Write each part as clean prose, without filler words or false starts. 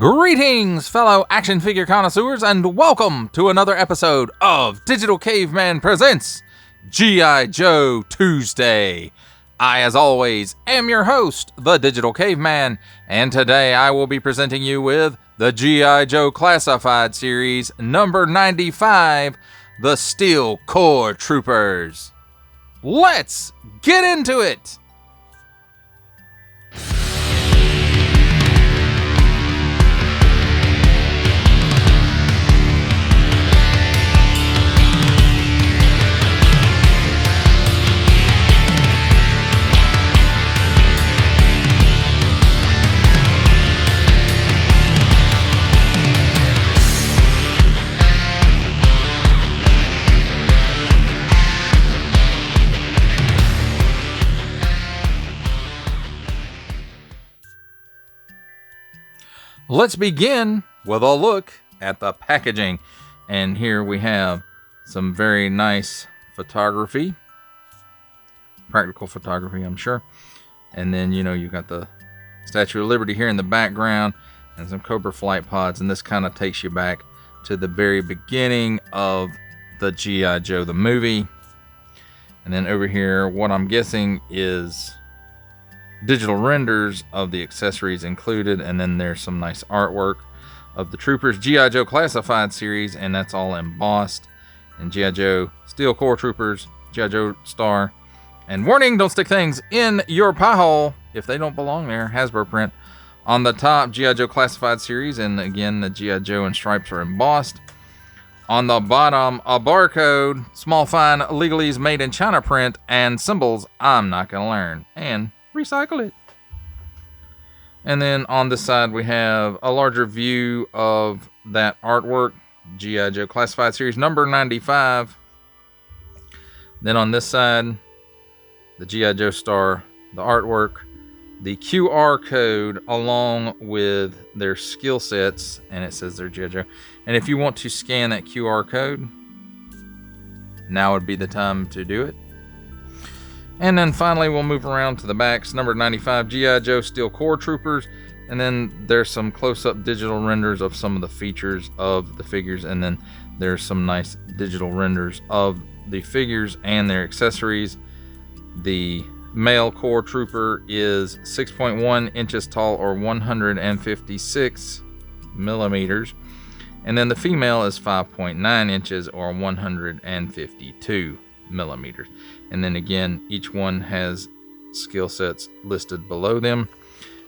Greetings, fellow action figure connoisseurs, and welcome to another episode of Digital Caveman Presents G.I. Joe Tuesday. I, as always, am your host, the Digital Caveman, and today I will be presenting you with the G.I. Joe Classified Series number 95, The Steel Corps Troopers. Let's get into it! Let's begin with a look at the packaging. And here we have some very nice photography. Practical photography, I'm sure. And then, you've got the Statue of Liberty here in the background and some Cobra flight pods. And this kind of takes you back to the very beginning of the G.I. Joe, the movie. And then over here, what I'm guessing is digital renders of the accessories included, and then there's some nice artwork of the Troopers G.I. Joe Classified Series, and that's all embossed. And G.I. Joe Steel Corps Troopers, G.I. Joe Star. And warning, don't stick things in your pie hole if they don't belong there. Hasbro print. On the top, G.I. Joe Classified Series, and again, the G.I. Joe and stripes are embossed. On the bottom, a barcode, small fine legalese made in China print, and symbols I'm not going to learn. And recycle it. And then on this side we have a larger view of that artwork, G.I. Joe Classified Series number 95. Then on this side, the G.I. Joe Star, the artwork, the QR code along with their skill sets, and it says they're G.I. Joe. And if you want to scan that QR code, now would be the time to do it. And then finally, we'll move around to the backs. Number 95, G.I. Joe Steel Corps Troopers. And then there's some close-up digital renders of some of the features of the figures. And then there's some nice digital renders of the figures and their accessories. The male Corps Trooper is 6.1 inches tall, or 156 millimeters. And then the female is 5.9 inches, or 152 millimeters. And then again, each one has skill sets listed below them.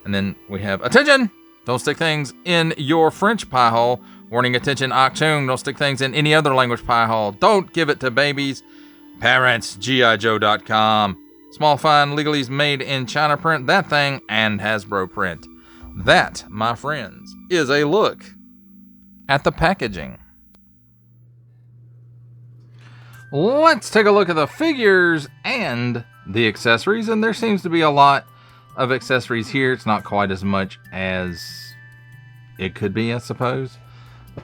And then we have, attention, don't stick things in your French pie hole. Warning, attention, Achtung, don't stick things in any other language pie hole. Don't give it to babies. Parents, GIJoe.com. Small fine legalese made in China print, that thing, and Hasbro print. That, my friends, is a look at the packaging. Let's take a look at the figures and the accessories, and there seems to be a lot of accessories here. It's not quite as much as it could be, I suppose.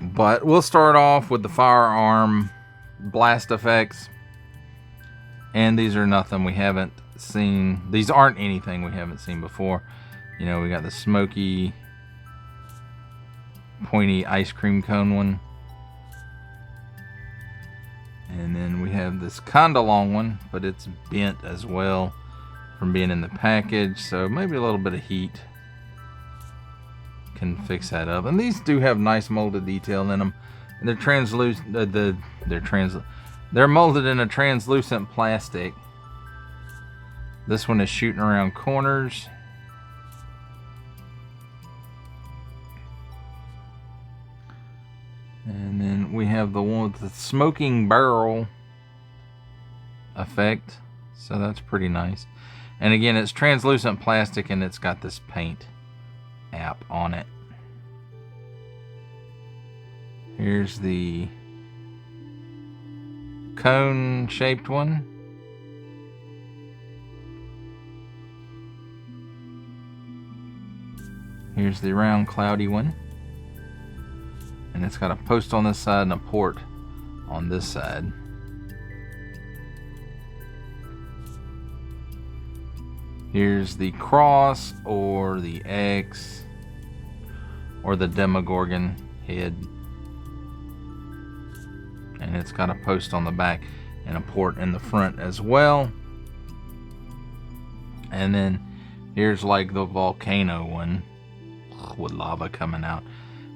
But we'll start off with the firearm blast effects. And these are nothing we haven't seen. These aren't anything we haven't seen before. We got the smoky, pointy ice cream cone one. And then we have this kind of long one, but it's bent as well from being in the package. So maybe a little bit of heat can fix that up. And these do have nice molded detail in them. And they're translucent. They're molded in a translucent plastic. This one is shooting around corners. And then we have the one with the smoking barrel effect. So that's pretty nice. And again, it's translucent plastic and it's got this paint app on it. Here's the cone shaped one. Here's the round cloudy one. And it's got a post on this side and a port on this side. Here's the cross or the X or the Demogorgon head. And it's got a post on the back and a port in the front as well. And then here's like the volcano one with lava coming out,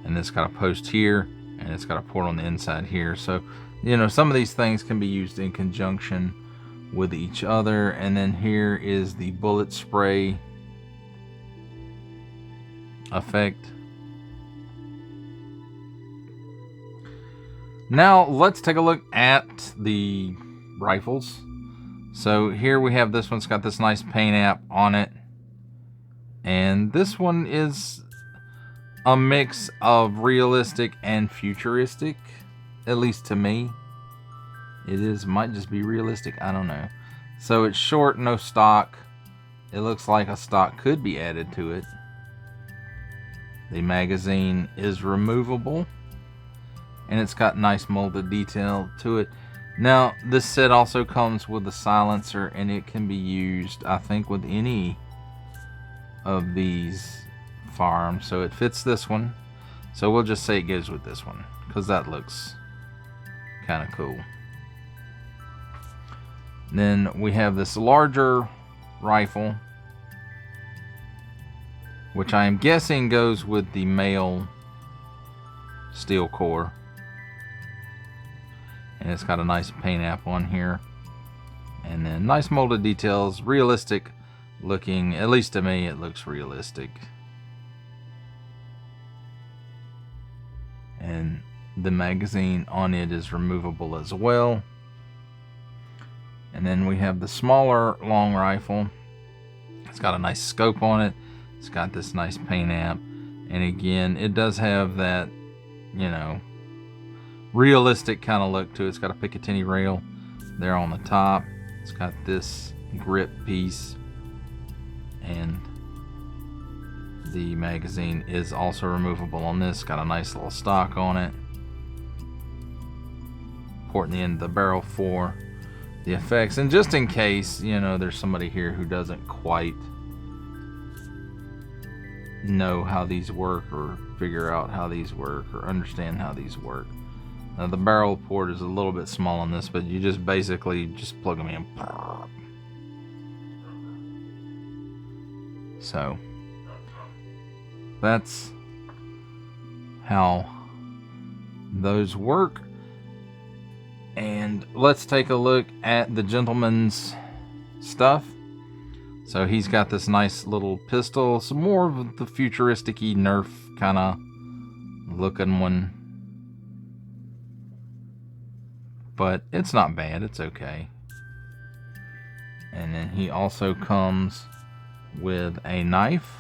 and it's got a post here, and it's got a port on the inside here. So, you know, some of these things can be used in conjunction with each other. And then here is the bullet spray effect. Now let's take a look at the rifles. So here we have this one's got this nice paint app on it, and this one is a mix of realistic and futuristic, at least to me. It is, might just be realistic, I don't know. So it's short, no stock. It looks like a stock could be added to it. The magazine is removable, and it's got nice molded detail to it. Now, this set also comes with a silencer, and it can be used, I think, with any of these firearms. So it fits this one. So we'll just say it goes with this one, because that looks kind of cool. Then we have this larger rifle, which I am guessing goes with the male steel core. And it's got a nice paint app on here, and then nice molded details, realistic looking. At least to me, it looks realistic. And the magazine on it is removable as well. And then we have the smaller long rifle. It's got a nice scope on it. It's got this nice paint app, and again, it does have that, you know, realistic kind of look to it. It's got a Picatinny rail there on the top. It's got this grip piece, and the magazine is also removable on this. Got a nice little stock on it. Port in the end of the barrel for the effects. And just in case, you know, there's somebody here who doesn't quite know how these work, or figure out how these work, or understand how these work. Now, the barrel port is a little bit small on this, but you just basically just plug them in. So that's how those work. And let's take a look at the gentleman's stuff. So he's got this nice little pistol, some more of the futuristic-y Nerf kind of looking one. But it's not bad, it's okay. And then he also comes with a knife.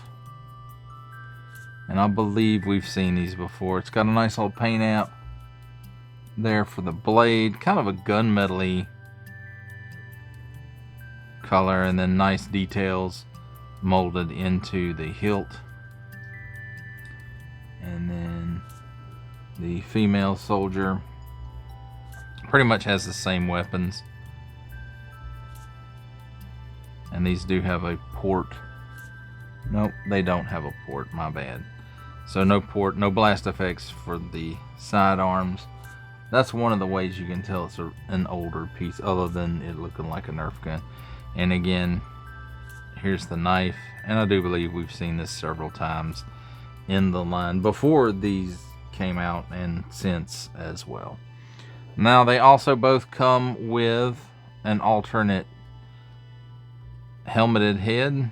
And I believe we've seen these before. It's got a nice little paint app there for the blade, kind of a gunmetal-y color, and then nice details molded into the hilt. And then the female soldier pretty much has the same weapons, and these do have a port. Nope, they don't have a port, my bad. So no port, no blast effects for the sidearms. That's one of the ways you can tell it's an older piece, other than it looking like a Nerf gun. And again, here's the knife, and I do believe we've seen this several times in the line before these came out, and since as well. Now, they also both come with an alternate helmeted head,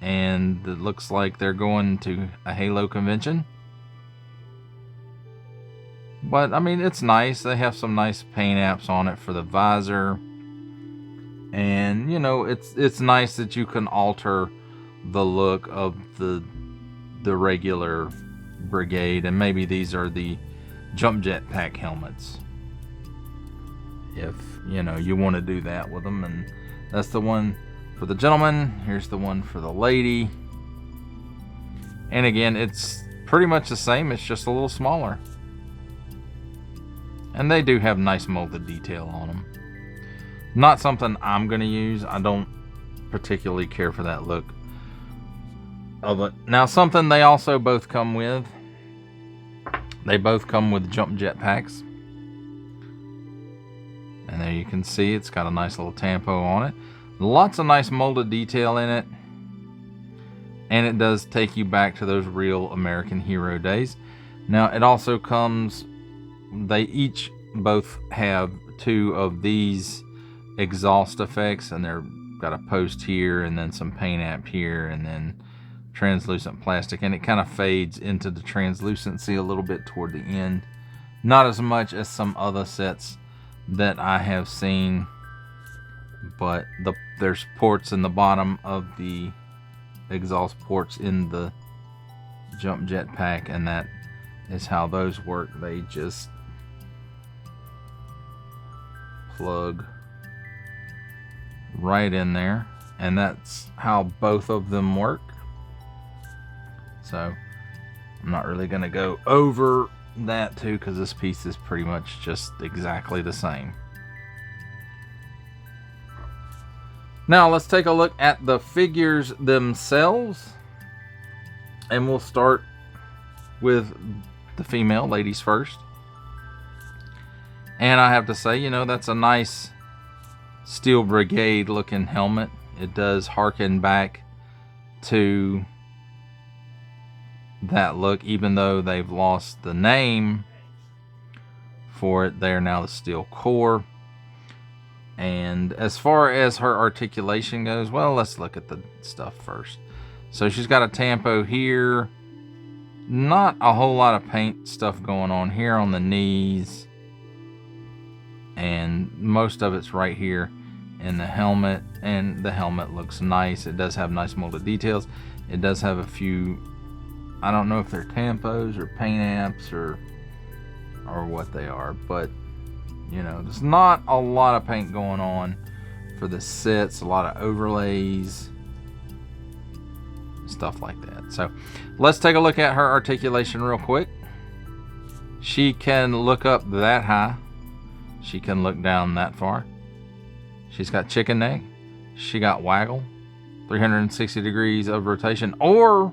and it looks like they're going to a Halo convention. But I mean, it's nice. They have some nice paint apps on it for the visor, and you know, it's nice that you can alter the look of the regular brigade, and maybe these are the jump jet pack helmets, if you know you want to do that with them. And that's the one for the gentleman. Here's the one for the lady, and again, it's pretty much the same. It's just a little smaller. And they do have nice molded detail on them. Not something I'm going to use. I don't particularly care for that look of it. Now, something they also both come with They both come with jump jet packs. And there you can see it's got a nice little tampo on it. Lots of nice molded detail in it. And it does take you back to those real American Hero days. Now it also comes, they each both have 2 of these exhaust effects, and they're got a post here and then some paint app here and then translucent plastic, and it kind of fades into the translucency a little bit toward the end. Not as much as some other sets that I have seen, but there's ports in the bottom of the exhaust ports in the jump jet pack, and that is how those work. They just plug right in there, and that's how both of them work. So I'm not really going to go over that too, because this piece is pretty much just exactly the same. Now let's take a look at the figures themselves, and we'll start with the female, ladies first. And I have to say, you know, that's a nice Steel Brigade looking helmet. It does harken back to that look, even though they've lost the name for it. They're now the Steel Corps. And as far as her articulation goes, well, let's look at the stuff first. So she's got a tampo here. Not a whole lot of paint stuff going on here on the knees. And most of it's right here in the helmet. And the helmet looks nice. It does have nice molded details. It does have a few, I don't know if they're tampos or paint apps or what they are, but you know, there's not a lot of paint going on for the sets, a lot of overlays, stuff like that. So let's take a look at her articulation real quick. She can look up that high. She can look down that far. She's got chicken neck. She got waggle, 360 degrees of rotation, or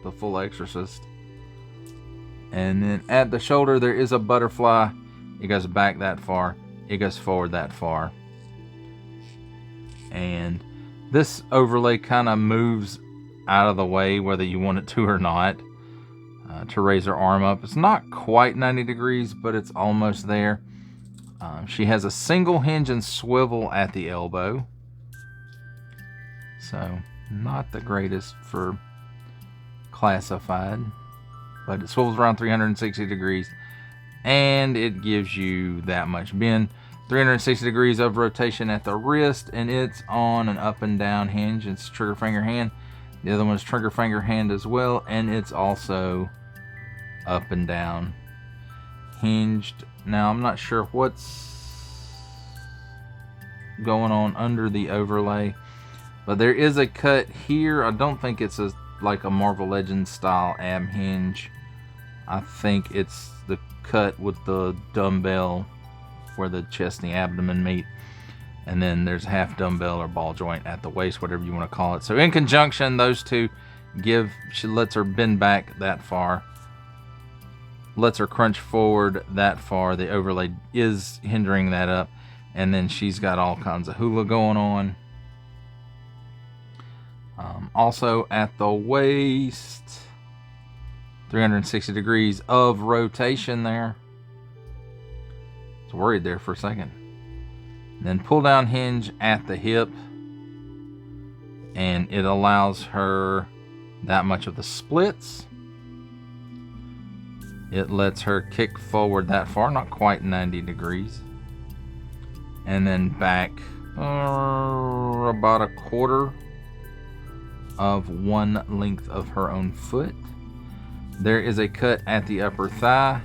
the full exorcist. And then at the shoulder there is a butterfly. It goes back that far. It goes forward that far. And this overlay kind of moves out of the way whether you want it to or not, to raise her arm up. It's not quite 90 degrees, but it's almost there. She has a single hinge and swivel at the elbow. So not the greatest for classified, but it swivels around 360 degrees. And it gives you that much bend, 360 degrees of rotation at the wrist, and it's on an up and down hinge. It's trigger finger hand. The other one's trigger finger hand as well, and it's also up and down hinged. Now I'm not sure what's going on under the overlay, but there is a cut here. I don't think it's like a Marvel Legends style ab hinge. I think it's the cut with the dumbbell where the chest and the abdomen meet, and then there's a half dumbbell or ball joint at the waist, whatever you want to call it. So in conjunction, those two she lets her bend back that far, lets her crunch forward that far. The overlay is hindering that up, and then she's got all kinds of hula going on. Also at the waist, 360 degrees of rotation there. I was worried there for a second. Then pull down hinge at the hip, and it allows her that much of the splits. It lets her kick forward that far, not quite 90 degrees. And then back about a quarter of one length of her own foot. There is a cut at the upper thigh,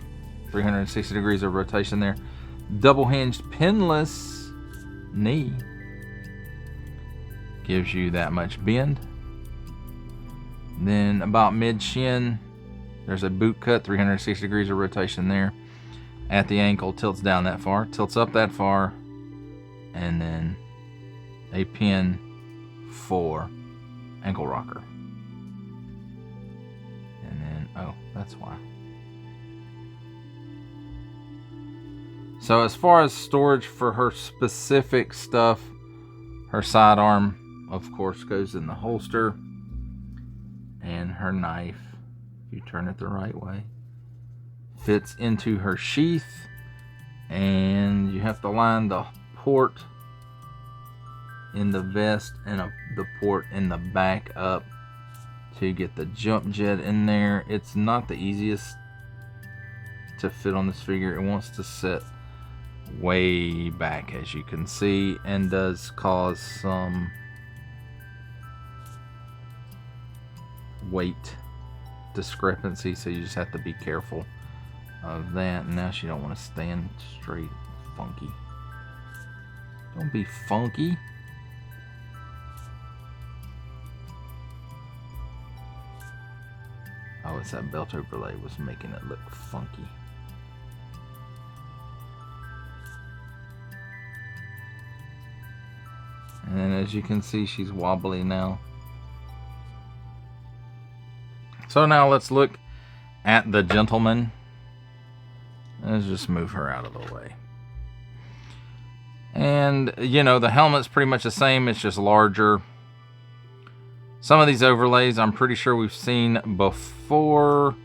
360 degrees of rotation there. Double hinged pinless knee gives you that much bend. Then about mid shin, there's a boot cut, 360 degrees of rotation there. At the ankle, tilts down that far, tilts up that far, and then a pin for ankle rocker. And then, oh, that's why. So as far as storage for her specific stuff, her sidearm, of course, goes in the holster. And her knife, if you turn it the right way, fits into her sheath. And you have to line the port in the vest and the port in the back up to get the jump jet in there. It's not the easiest to fit on this figure. It wants to sit way back, as you can see, and does cause some weight discrepancy, so you just have to be careful of that. And now she don't want to stand straight. Funky. Don't be funky. Oh, it's that belt overlay was making it look funky. And as you can see, she's wobbly now. So now let's look at the gentleman. Let's just move her out of the way. And, you know, the helmet's pretty much the same. It's just larger. Some of these overlays I'm pretty sure we've seen before.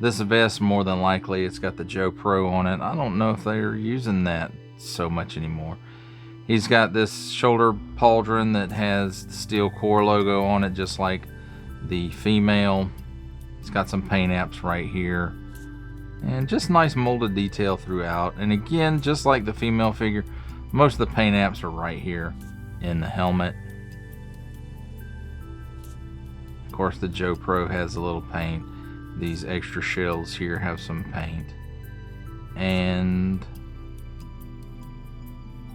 This vest, more than likely, it's got the Joe Pro on it. I don't know if they're using that so much anymore. He's got this shoulder pauldron that has the Steel Core logo on it, just like the female. It's got some paint apps right here. And just nice molded detail throughout. And again, just like the female figure, most of the paint apps are right here in the helmet. Of course, the Joe Pro has a little paint. These extra shells here have some paint. And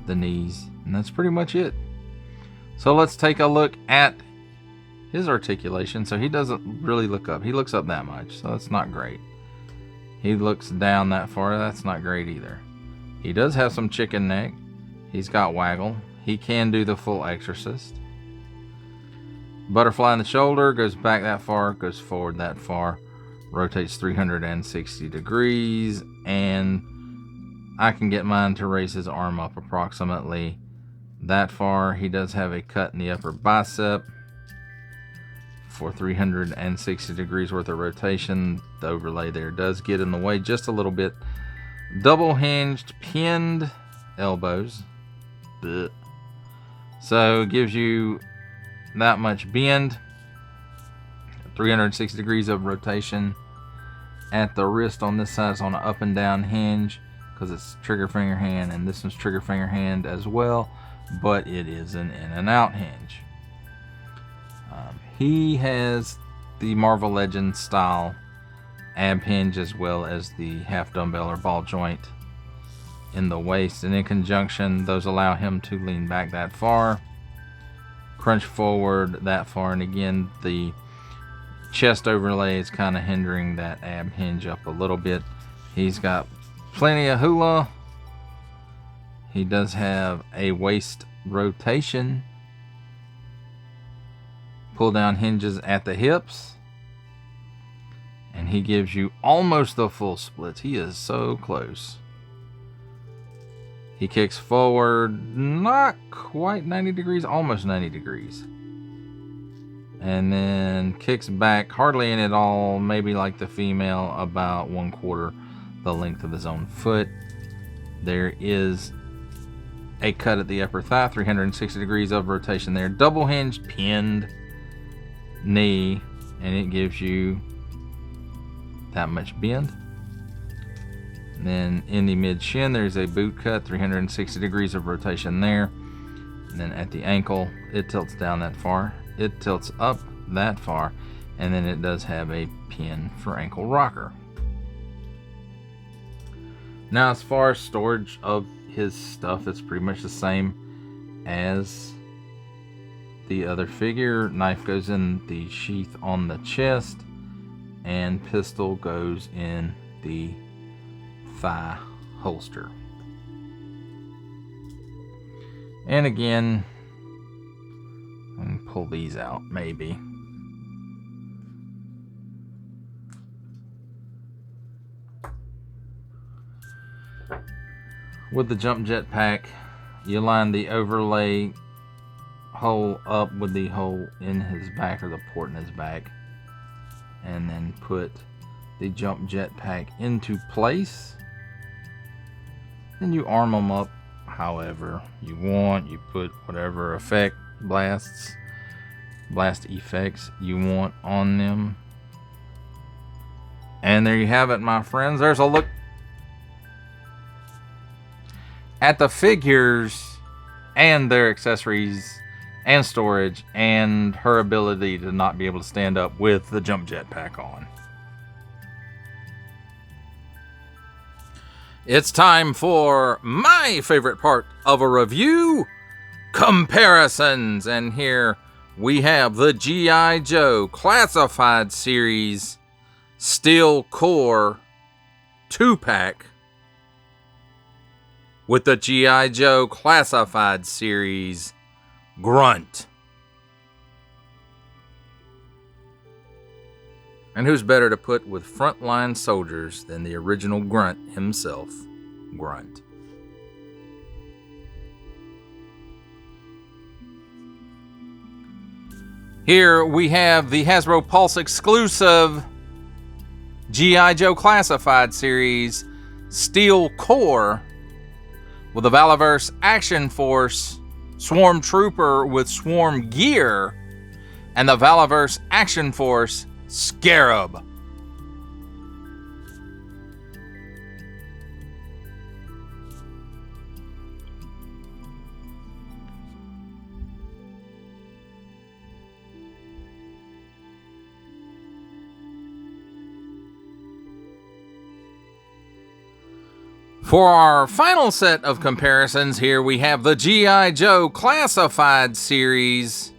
the knees. And that's pretty much it. So let's take a look at his articulation. So he doesn't really look up. He looks up that much, so that's not great. He looks down that far. That's not great either. He does have some chicken neck. He's got waggle. He can do the full Exorcist. Butterfly in the shoulder, goes back that far, goes forward that far, rotates 360 degrees, and I can get mine to raise his arm up approximately that far. He does have a cut in the upper bicep for 360 degrees worth of rotation. The overlay there does get in the way just a little bit. Double hinged pinned elbows. Blech. So it gives you that much bend, 360 degrees of rotation at the wrist. On this side is on an up and down hinge because it's trigger finger hand, and this one's trigger finger hand as well, but it is an in and out hinge. He has the Marvel Legends style ab hinge as well as the half dumbbell or ball joint in the waist, and in conjunction those allow him to lean back that far, crunch forward that far, and again the chest overlay is kind of hindering that ab hinge up a little bit. He's got plenty of hula. He does have a waist rotation, pull down hinges at the hips, and he gives you almost the full splits. He is so close. He kicks forward, not quite 90 degrees, almost 90 degrees. And then kicks back hardly in at all, maybe like the female, about 1/4 the length of his own foot. There is a cut at the upper thigh, 360 degrees of rotation there. Double hinge pinned knee, and it gives you that much bend. And then in the mid shin, there's a boot cut, 360 degrees of rotation there. And then at the ankle, it tilts down that far. It tilts up that far, and then it does have a pin for ankle rocker. Now, as far as storage of his stuff, it's pretty much the same as the other figure. Knife goes in the sheath on the chest, and pistol goes in the thigh holster. And again, I can pull these out maybe. with the jump jet pack, you line the overlay hole up with the hole in his back, or the port in his back, and then put the jump jet pack into place. Then you arm them up however you want. You put whatever blast effects you want on them. And there you have it, my friends. There's a look at the figures and their accessories and storage and her ability to not be able to stand up with the jump jet pack on. It's time for my favorite part of a review, comparisons. And here we have the G.I. Joe Classified Series Steel Core 2-pack with the G.I. Joe Classified Series Grunt. And who's better to put with frontline soldiers than the original Grunt himself, Grunt. Here we have the Hasbro Pulse exclusive G.I. Joe Classified Series Steel Core with a Valaverse Action Force Swarm Trooper with Swarm Gear and the Valaverse Action Force Scarab. For our final set of comparisons, here we have the G.I. Joe Classified Series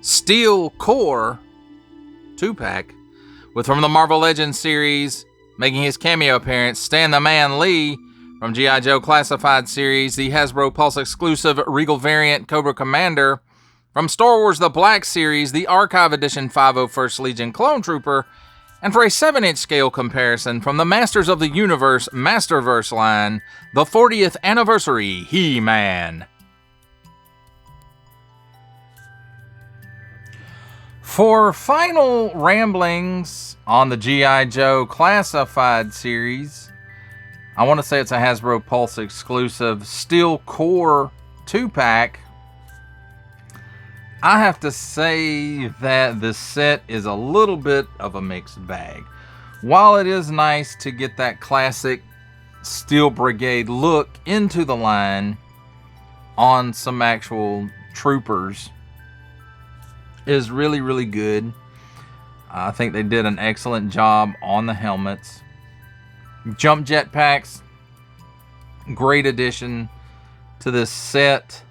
Steel Core 2-pack with, from the Marvel Legends series, making his cameo appearance, Stan the Man Lee. From G.I. Joe Classified Series, the Hasbro Pulse exclusive Regal variant Cobra Commander. From Star Wars The Black Series, the Archive Edition 501st Legion Clone Trooper. And for a 7-inch scale comparison, from the Masters of the Universe Masterverse line, the 40th Anniversary He-Man. For final ramblings on the G.I. Joe Classified Series, I want to say it's a Hasbro Pulse exclusive Steel Core 2-pack. I have to say that the set is a little bit of a mixed bag. While it is nice to get that classic Steel Brigade look into the line on some actual troopers, is really, really good. I think they did an excellent job on the helmets. Jump jet packs, great addition to this set.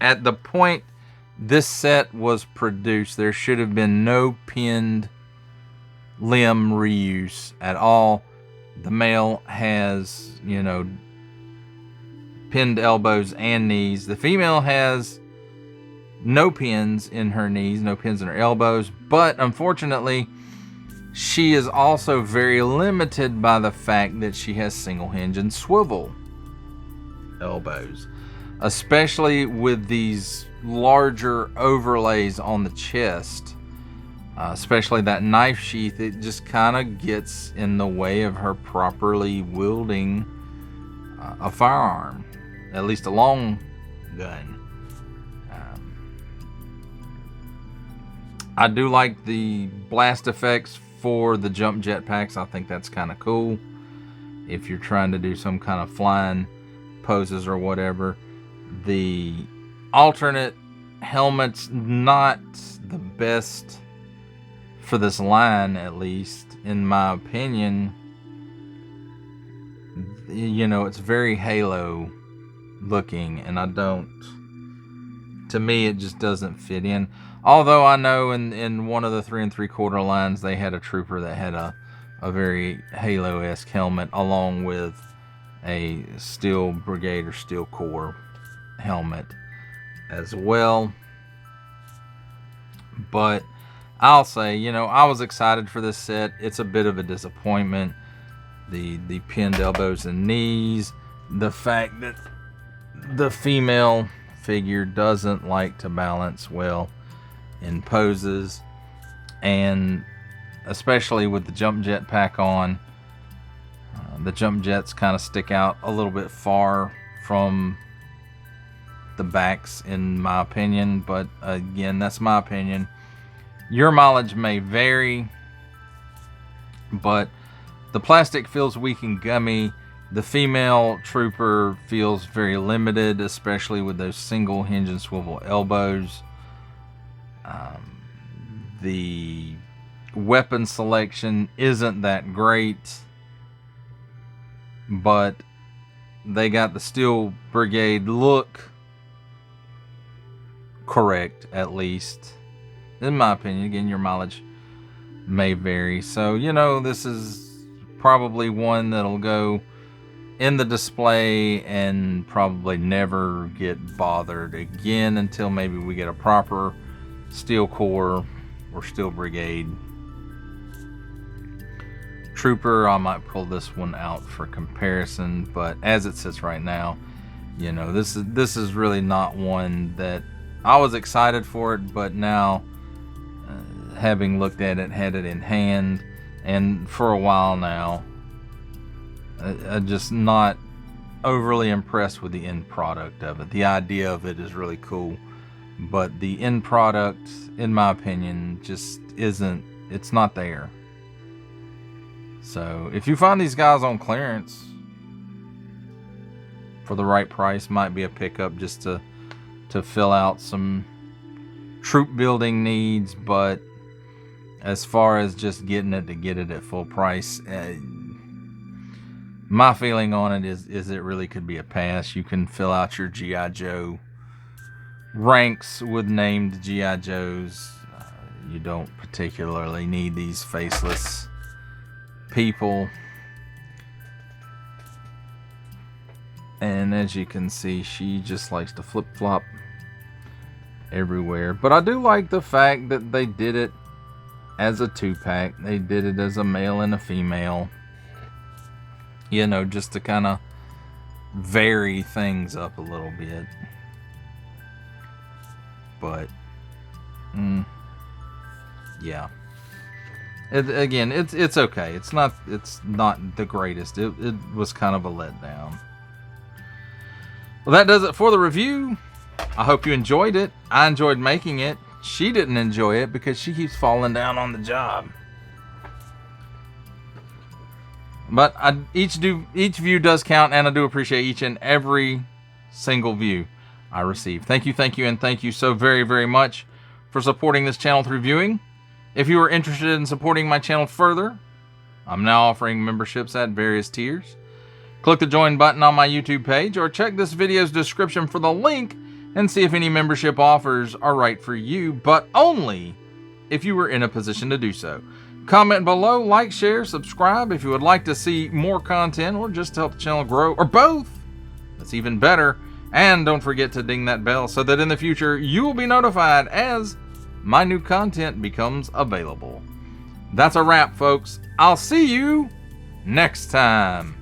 At the point this set was produced, there should have been no pinned limb reuse at all. The male has, pinned elbows and knees. The female has no pins in her knees, no pins in her elbows, but unfortunately, she is also very limited by the fact that she has single hinge and swivel elbows, especially with these larger overlays on the chest, especially that knife sheath. It just kind of gets in the way of her properly wielding a firearm, at least a long gun. I do like the blast effects for the jump jet packs. I think that's kind of cool if you're trying to do some kind of flying poses or whatever. The alternate helmet's not the best for this line, at least in my opinion. It's very Halo looking, and to me it just doesn't fit in. Although I know in one of the 3 3/4 lines they had a trooper that had a very Halo-esque helmet along with a Steel Brigade or Steel Core helmet as well. But I'll say, you know, I was excited for this set. It's a bit of a disappointment. The pinned elbows and knees, the fact that the female figure doesn't like to balance well in poses, and especially with the jump jet pack on, the jump jets kind of stick out a little bit far from the backs in my opinion, but again, that's my opinion. Your mileage may vary, but the plastic feels weak and gummy. The female trooper feels very limited, especially with those single hinge and swivel elbows. The weapon selection isn't that great, but they got the Steel Brigade look correct, at least in my opinion. Again, your mileage may vary, so you know, this is probably one that'll go in the display and probably never get bothered again until maybe we get a proper Steel Corps or Steel Brigade trooper. I might pull this one out for comparison, but as it sits right now, you know, this is really not one that I was excited for it, but now having looked at it, had it in hand, and for a while now, I'm just not overly impressed with the end product of it. The idea of it is really cool, but the end product, in my opinion, just isn't, it's not there. So if you find these guys on clearance for the right price, might be a pickup just to fill out some troop building needs. But as far as just getting it to get it at full price, my feeling on it is it really could be a pass. You can fill out your G.I. Joe ranks with named G.I. Joes. You don't particularly need these faceless people. And as you can see, she just likes to flip-flop everywhere. But I do like the fact that they did it as a 2-pack. They did it as a male and a female, you know, just to kind of vary things up a little bit. But yeah, again, it's okay. It's not the greatest. It was kind of a letdown. Well, that does it for the review. I hope you enjoyed it. I enjoyed making it. She didn't enjoy it because she keeps falling down on the job. But each view does count, and I do appreciate each and every single view I receive. Thank you, and thank you so very, very much for supporting this channel through viewing. If you are interested in supporting my channel further, I'm now offering memberships at various tiers. Click the join button on my YouTube page, or check this video's description for the link and see if any membership offers are right for you, but only if you are in a position to do so. Comment below, like, share, subscribe if you would like to see more content or just to help the channel grow, or both. That's even better. And don't forget to ding that bell so that in the future you will be notified as my new content becomes available. That's a wrap, folks. I'll see you next time.